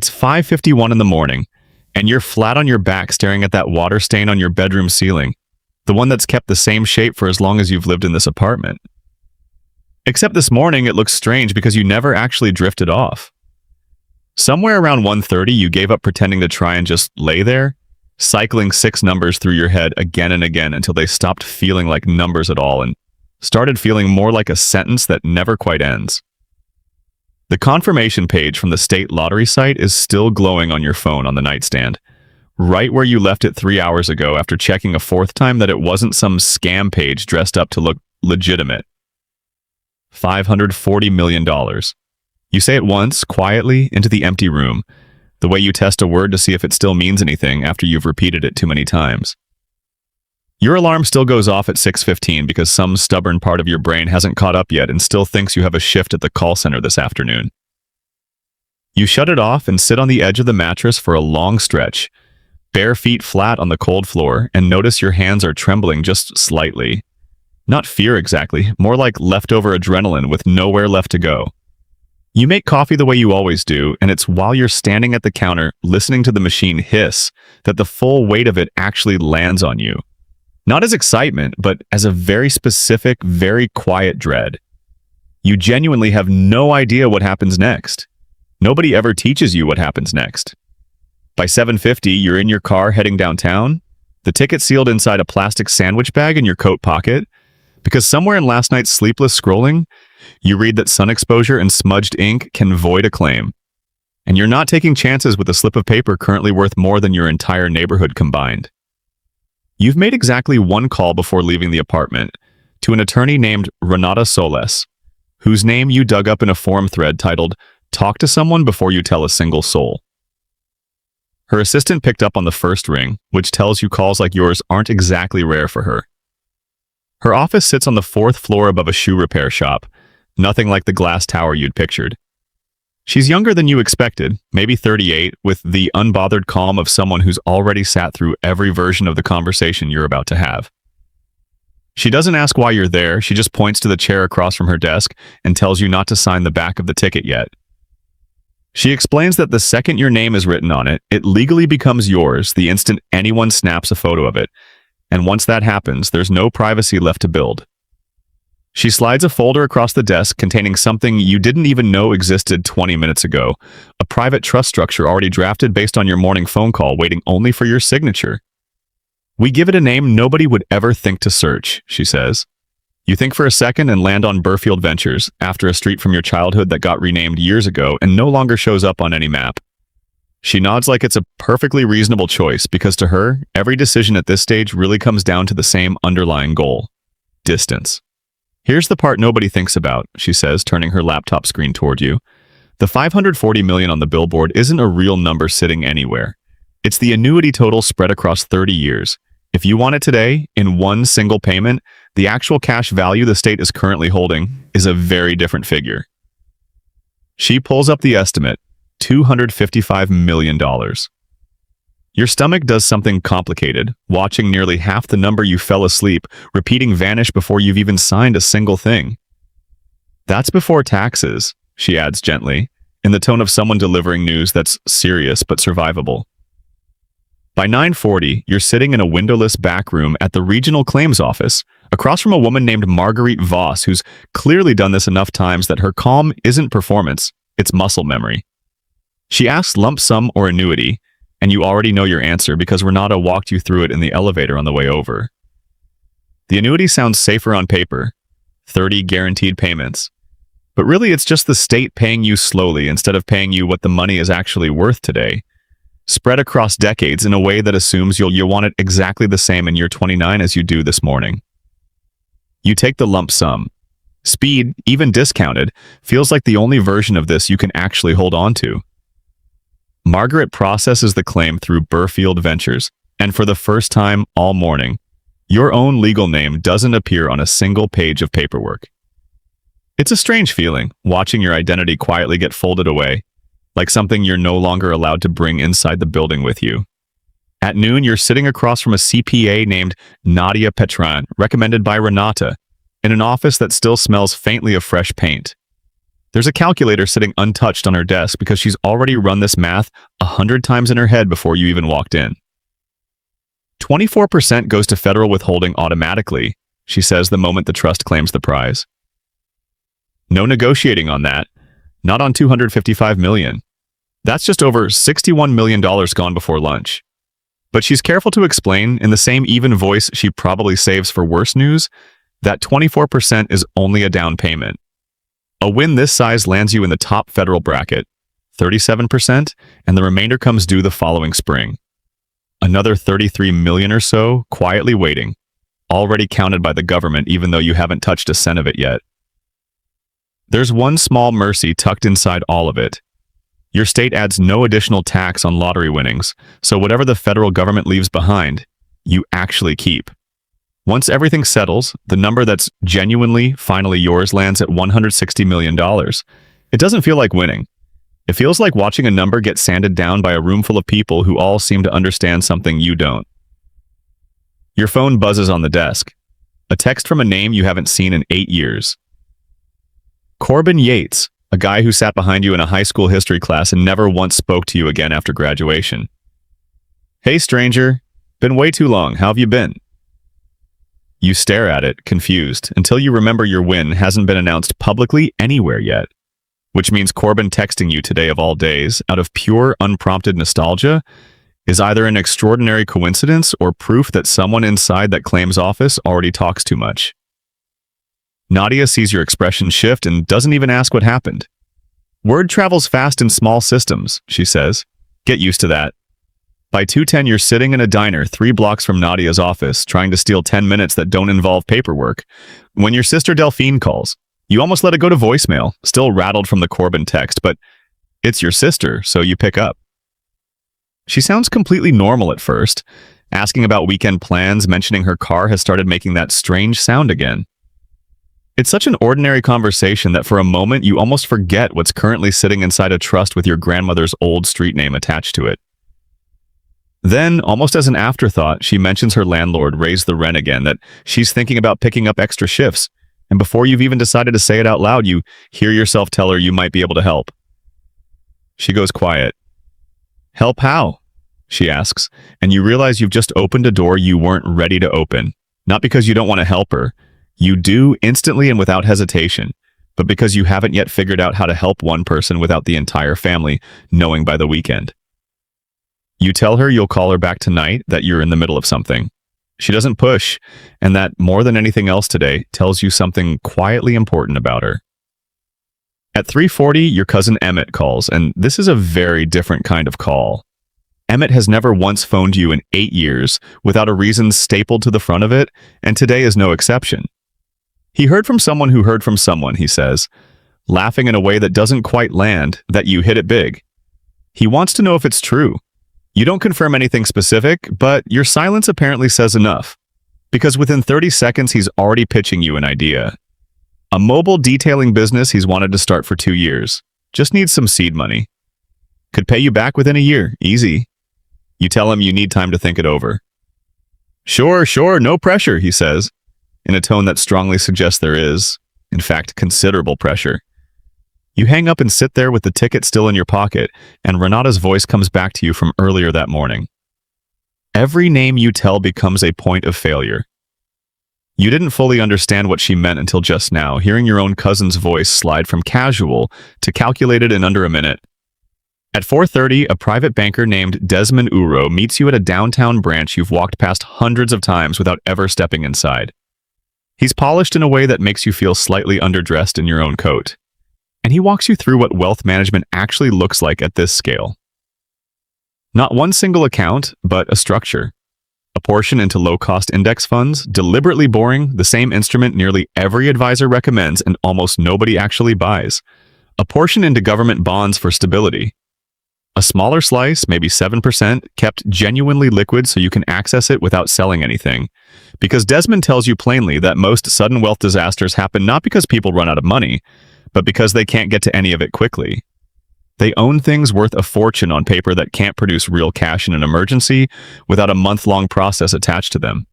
It's 5:51 in the morning, and you're flat on your back staring at that water stain on your bedroom ceiling, the one that's kept the same shape for as long as you've lived in this apartment. Except this morning it looks strange because you never actually drifted off. Somewhere around 1:30 you gave up pretending to try and just lay there, cycling 6 numbers through your head again and again until they stopped feeling like numbers at all and started feeling more like a sentence that never quite ends. The confirmation page from the state lottery site is still glowing on your phone on the nightstand, right where you left it 3 hours ago after checking a 4th time that it wasn't some scam page dressed up to look legitimate. $540 million. You say it once, quietly, into the empty room, the way you test a word to see if it still means anything after you've repeated it too many times. Your alarm still goes off at 6:15 because some stubborn part of your brain hasn't caught up yet and still thinks you have a shift at the call center this afternoon. You shut it off and sit on the edge of the mattress for a long stretch, bare feet flat on the cold floor, and notice your hands are trembling just slightly. Not fear exactly, more like leftover adrenaline with nowhere left to go. You make coffee the way you always do, and it's while you're standing at the counter listening to the machine hiss that the full weight of it actually lands on you. Not as excitement, but as a very specific, very quiet dread. You genuinely have no idea what happens next. Nobody ever teaches you what happens next. By 7:50, you're in your car heading downtown, the ticket sealed inside a plastic sandwich bag in your coat pocket, because somewhere in last night's sleepless scrolling, you read that sun exposure and smudged ink can void a claim. And you're not taking chances with a slip of paper currently worth more than your entire neighborhood combined. You've made exactly one call before leaving the apartment to an attorney named Renata Soles, whose name you dug up in a forum thread titled, "Talk to someone before you tell a single soul." Her assistant picked up on the first ring, which tells you calls like yours aren't exactly rare for her. Her office sits on the 4th floor above a shoe repair shop, nothing like the glass tower you'd pictured. She's younger than you expected, maybe 38, with the unbothered calm of someone who's already sat through every version of the conversation you're about to have. She doesn't ask why you're there, she just points to the chair across from her desk and tells you not to sign the back of the ticket yet. She explains that the second your name is written on it, it legally becomes yours the instant anyone snaps a photo of it, and once that happens, there's no privacy left to build. She slides a folder across the desk containing something you didn't even know existed 20 minutes ago, a private trust structure already drafted based on your morning phone call waiting only for your signature. "We give it a name nobody would ever think to search," she says. You think for a second and land on Burfield Ventures, after a street from your childhood that got renamed years ago and no longer shows up on any map. She nods like it's a perfectly reasonable choice because to her, every decision at this stage really comes down to the same underlying goal: distance. "Here's the part nobody thinks about," she says, turning her laptop screen toward you. "The $540 million on the billboard isn't a real number sitting anywhere. It's the annuity total spread across 30 years. If you want it today, in one single payment, the actual cash value the state is currently holding is a very different figure." She pulls up the estimate, $255 million. Your stomach does something complicated, watching nearly half the number you fell asleep, repeating vanish before you've even signed a single thing. "That's before taxes," she adds gently, in the tone of someone delivering news that's serious but survivable. By 9:40, you're sitting in a windowless back room at the regional claims office, across from a woman named Marguerite Voss, who's clearly done this enough times that her calm isn't performance, it's muscle memory. She asks lump sum or annuity, and you already know your answer because Renata walked you through it in the elevator on the way over. The annuity sounds safer on paper, 30 guaranteed payments. But really it's just the state paying you slowly instead of paying you what the money is actually worth today, spread across decades in a way that assumes you'll want it exactly the same in year 29 as you do this morning. You take the lump sum. Speed, even discounted, feels like the only version of this you can actually hold on to. Margaret processes the claim through Burfield Ventures, and for the first time all morning, your own legal name doesn't appear on a single page of paperwork. It's a strange feeling, watching your identity quietly get folded away, like something you're no longer allowed to bring inside the building with you. At noon, you're sitting across from a CPA named Nadia Petran, recommended by Renata, in an office that still smells faintly of fresh paint. There's a calculator sitting untouched on her desk because she's already run this math 100 times in her head before you even walked in. 24% goes to federal withholding automatically, she says the moment the trust claims the prize. No negotiating on that. Not on $255 million. That's just over $61 million gone before lunch. But she's careful to explain, in the same even voice she probably saves for worse news, that 24% is only a down payment. A win this size lands you in the top federal bracket, 37%, and the remainder comes due the following spring. Another 33 million or so quietly waiting, already counted by the government even though you haven't touched a cent of it yet. There's one small mercy tucked inside all of it. Your state adds no additional tax on lottery winnings, so whatever the federal government leaves behind, you actually keep. Once everything settles, the number that's genuinely, finally yours lands at $160 million. It doesn't feel like winning. It feels like watching a number get sanded down by a room full of people who all seem to understand something you don't. Your phone buzzes on the desk. A text from a name you haven't seen in 8 years. Corbin Yates, a guy who sat behind you in a high school history class and never once spoke to you again after graduation. Hey stranger, been way too long, how have you been? You stare at it, confused, until you remember your win hasn't been announced publicly anywhere yet. Which means Corbin texting you today of all days, out of pure, unprompted nostalgia, is either an extraordinary coincidence or proof that someone inside that claims office already talks too much. Nadia sees your expression shift and doesn't even ask what happened. Word travels fast in small systems, she says. Get used to that. By 2:10, you're sitting in a diner 3 blocks from Nadia's office, trying to steal 10 minutes that don't involve paperwork, when your sister Delphine calls. You almost let it go to voicemail, still rattled from the Corbin text, but it's your sister, so you pick up. She sounds completely normal at first, asking about weekend plans, mentioning her car has started making that strange sound again. It's such an ordinary conversation that for a moment you almost forget what's currently sitting inside a trust with your grandmother's old street name attached to it. Then, almost as an afterthought, she mentions her landlord raised the rent again, that she's thinking about picking up extra shifts. And before you've even decided to say it out loud, you hear yourself tell her you might be able to help. She goes quiet. Help how? She asks, and you realize you've just opened a door you weren't ready to open. Not because you don't want to help her. You do instantly and without hesitation, but because you haven't yet figured out how to help one person without the entire family knowing by the weekend. You tell her you'll call her back tonight, that you're in the middle of something. She doesn't push, and that, more than anything else today, tells you something quietly important about her. At 3:40, your cousin Emmett calls, and this is a very different kind of call. Emmett has never once phoned you in 8 years without a reason stapled to the front of it, and today is no exception. He heard from someone who heard from someone, he says, laughing in a way that doesn't quite land, that you hit it big. He wants to know if it's true. You don't confirm anything specific, but your silence apparently says enough, because within 30 seconds he's already pitching you an idea. A mobile detailing business he's wanted to start for 2 years. Just needs some seed money. Could pay you back within a year, easy. You tell him you need time to think it over. Sure, no pressure, he says, in a tone that strongly suggests there is, in fact, considerable pressure. You hang up and sit there with the ticket still in your pocket, and Renata's voice comes back to you from earlier that morning. Every name you tell becomes a point of failure. You didn't fully understand what she meant until just now, hearing your own cousin's voice slide from casual to calculated in under a minute. At 4:30, a private banker named Desmond Uro meets you at a downtown branch you've walked past hundreds of times without ever stepping inside. He's polished in a way that makes you feel slightly underdressed in your own coat. And he walks you through what wealth management actually looks like at this scale. Not one single account, but a structure. A portion into low-cost index funds, deliberately boring, the same instrument nearly every advisor recommends and almost nobody actually buys. A portion into government bonds for stability. A smaller slice, maybe 7%, kept genuinely liquid so you can access it without selling anything. Because Desmond tells you plainly that most sudden wealth disasters happen not because people run out of money, but because they can't get to any of it quickly. They own things worth a fortune on paper that can't produce real cash in an emergency without a month-long process attached to them.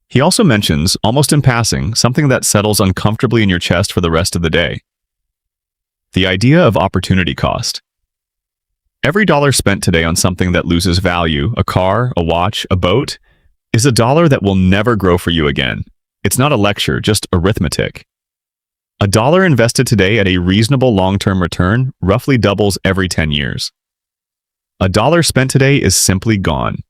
He also mentions, almost in passing, something that settles uncomfortably in your chest for the rest of the day. The idea of opportunity cost. Every dollar spent today on something that loses value, a car, a watch, a boat, is a dollar that will never grow for you again. It's not a lecture, just arithmetic. A dollar invested today at a reasonable long-term return roughly doubles every 10 years. A dollar spent today is simply gone.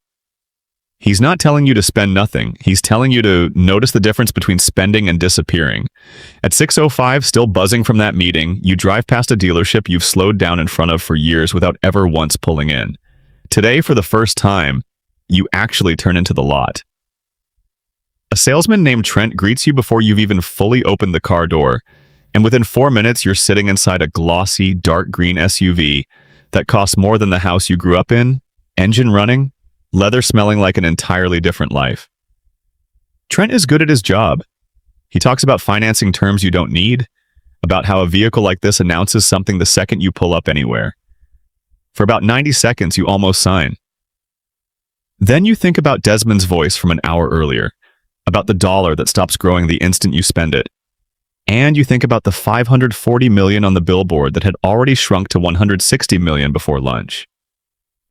He's not telling you to spend nothing. He's telling you to notice the difference between spending and disappearing. At 6:05, still buzzing from that meeting, you drive past a dealership you've slowed down in front of for years without ever once pulling in. Today, for the first time, you actually turn into the lot. A salesman named Trent greets you before you've even fully opened the car door, and within 4 minutes, you're sitting inside a glossy, dark green SUV that costs more than the house you grew up in, engine running, leather smelling like an entirely different life. Trent is good at his job. He talks about financing terms you don't need, about how a vehicle like this announces something the second you pull up anywhere. For about 90 seconds, you almost sign. Then you think about Desmond's voice from an hour earlier, about the dollar that stops growing the instant you spend it. And you think about the $540 million on the billboard that had already shrunk to $160 million before lunch.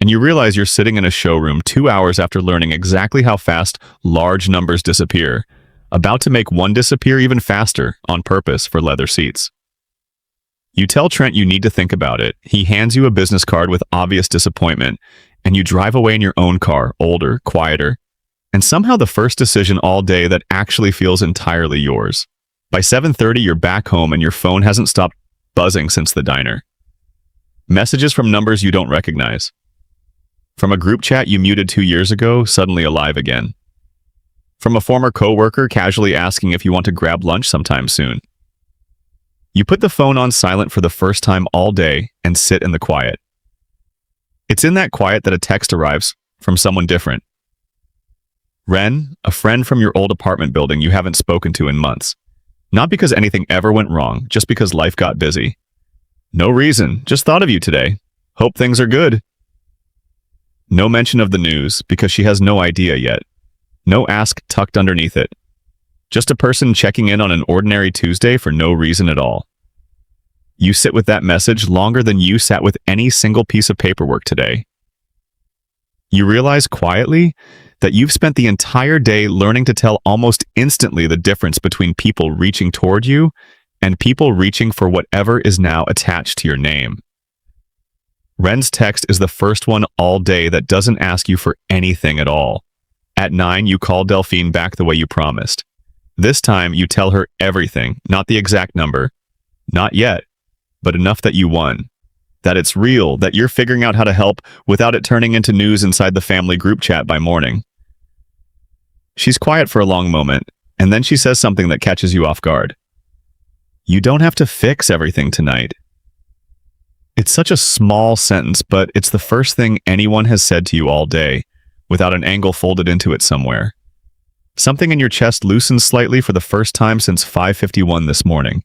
And you realize you're sitting in a showroom 2 hours after learning exactly how fast large numbers disappear, about to make one disappear even faster on purpose for leather seats. You tell Trent you need to think about it. He hands you a business card with obvious disappointment, and you drive away in your own car, older, quieter, and somehow the first decision all day that actually feels entirely yours. By 7:30, you're back home and your phone hasn't stopped buzzing since the diner. Messages from numbers you don't recognize. From a group chat you muted 2 years ago, suddenly alive again. From a former coworker casually asking if you want to grab lunch sometime soon. You put the phone on silent for the first time all day and sit in the quiet. It's in that quiet that a text arrives from someone different. Ren, a friend from your old apartment building you haven't spoken to in months. Not because anything ever went wrong, just because life got busy. No reason, just thought of you today. Hope things are good. No mention of the news, because she has no idea yet. No ask tucked underneath it. Just a person checking in on an ordinary Tuesday for no reason at all. You sit with that message longer than you sat with any single piece of paperwork today. You realize quietly that you've spent the entire day learning to tell almost instantly the difference between people reaching toward you and people reaching for whatever is now attached to your name. Ren's text is the first one all day that doesn't ask you for anything at all. At 9, you call Delphine back the way you promised. This time, you tell her everything, not the exact number. Not yet, but enough that you won. That it's real, that you're figuring out how to help without it turning into news inside the family group chat by morning. She's quiet for a long moment, and then she says something that catches you off guard. You don't have to fix everything tonight. It's such a small sentence, but it's the first thing anyone has said to you all day, without an angle folded into it somewhere. Something in your chest loosens slightly for the first time since 5:51 this morning.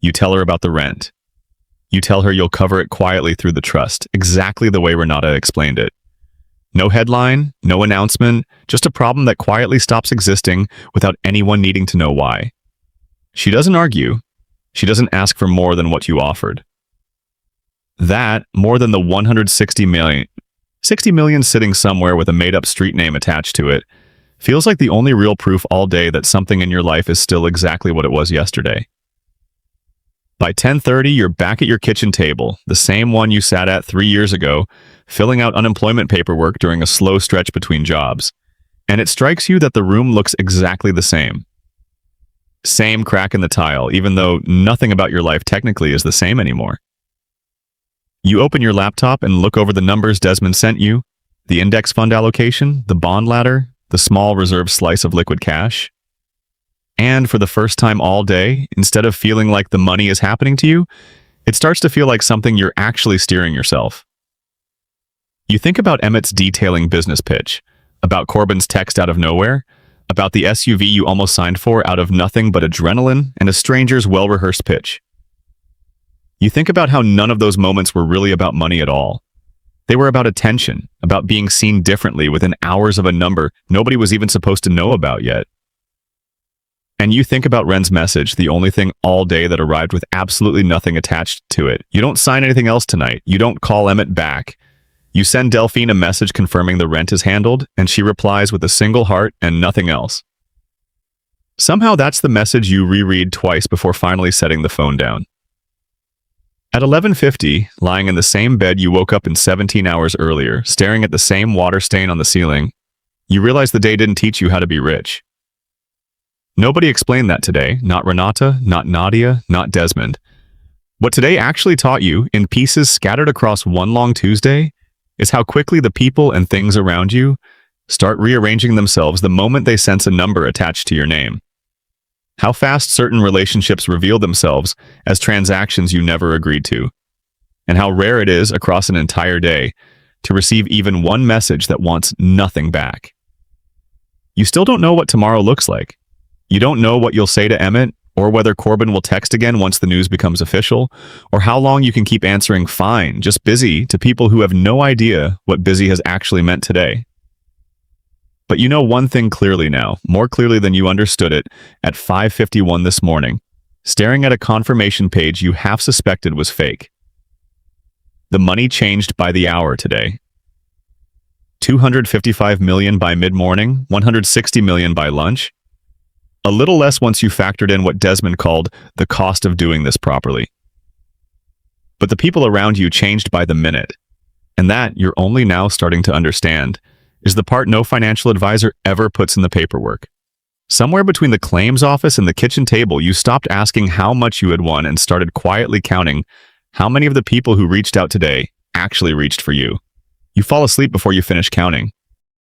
You tell her about the rent. You tell her you'll cover it quietly through the trust, exactly the way Renata explained it. No headline, no announcement, just a problem that quietly stops existing without anyone needing to know why. She doesn't argue. She doesn't ask for more than what you offered. That, more than the $160 million, $60 million sitting somewhere with a made-up street name attached to it, feels like the only real proof all day that something in your life is still exactly what it was yesterday. By 10:30, you're back at your kitchen table, the same one you sat at 3 years ago, filling out unemployment paperwork during a slow stretch between jobs. And it strikes you that the room looks exactly the same. Same crack in the tile, even though nothing about your life technically is the same anymore. You open your laptop and look over the numbers Desmond sent you, the index fund allocation, the bond ladder, the small reserve slice of liquid cash. And for the first time all day, instead of feeling like the money is happening to you, it starts to feel like something you're actually steering yourself. You think about Emmett's detailing business pitch, about Corbin's text out of nowhere, about the SUV you almost signed for out of nothing but adrenaline and a stranger's well-rehearsed pitch. You think about how none of those moments were really about money at all. They were about attention, about being seen differently within hours of a number nobody was even supposed to know about yet. And you think about Ren's message, the only thing all day that arrived with absolutely nothing attached to it. You don't sign anything else tonight. You don't call Emmett back. You send Delphine a message confirming the rent is handled, and she replies with a single heart and nothing else. Somehow that's the message you reread twice before finally setting the phone down. At 11:50, lying in the same bed you woke up in 17 hours earlier, staring at the same water stain on the ceiling, you realize the day didn't teach you how to be rich. Nobody explained that today, not Renata, not Nadia, not Desmond. What today actually taught you, in pieces scattered across one long Tuesday, is how quickly the people and things around you start rearranging themselves the moment they sense a number attached to your name. How fast certain relationships reveal themselves as transactions you never agreed to, and how rare it is across an entire day to receive even one message that wants nothing back. You still don't know what tomorrow looks like. You don't know what you'll say to Emmett, or whether Corbin will text again once the news becomes official, or how long you can keep answering fine, just busy, to people who have no idea what busy has actually meant today. But you know one thing clearly now, more clearly than you understood it at 5:51 this morning, staring at a confirmation page you half suspected was fake. The money changed by the hour today. 255 million by mid-morning, 160 million by lunch. A little less once you factored in what Desmond called the cost of doing this properly. But the people around you changed by the minute, and that you're only now starting to understand is the part no financial advisor ever puts in the paperwork. Somewhere between the claims office and the kitchen table, you stopped asking how much you had won and started quietly counting how many of the people who reached out today actually reached for you. You fall asleep before you finish counting.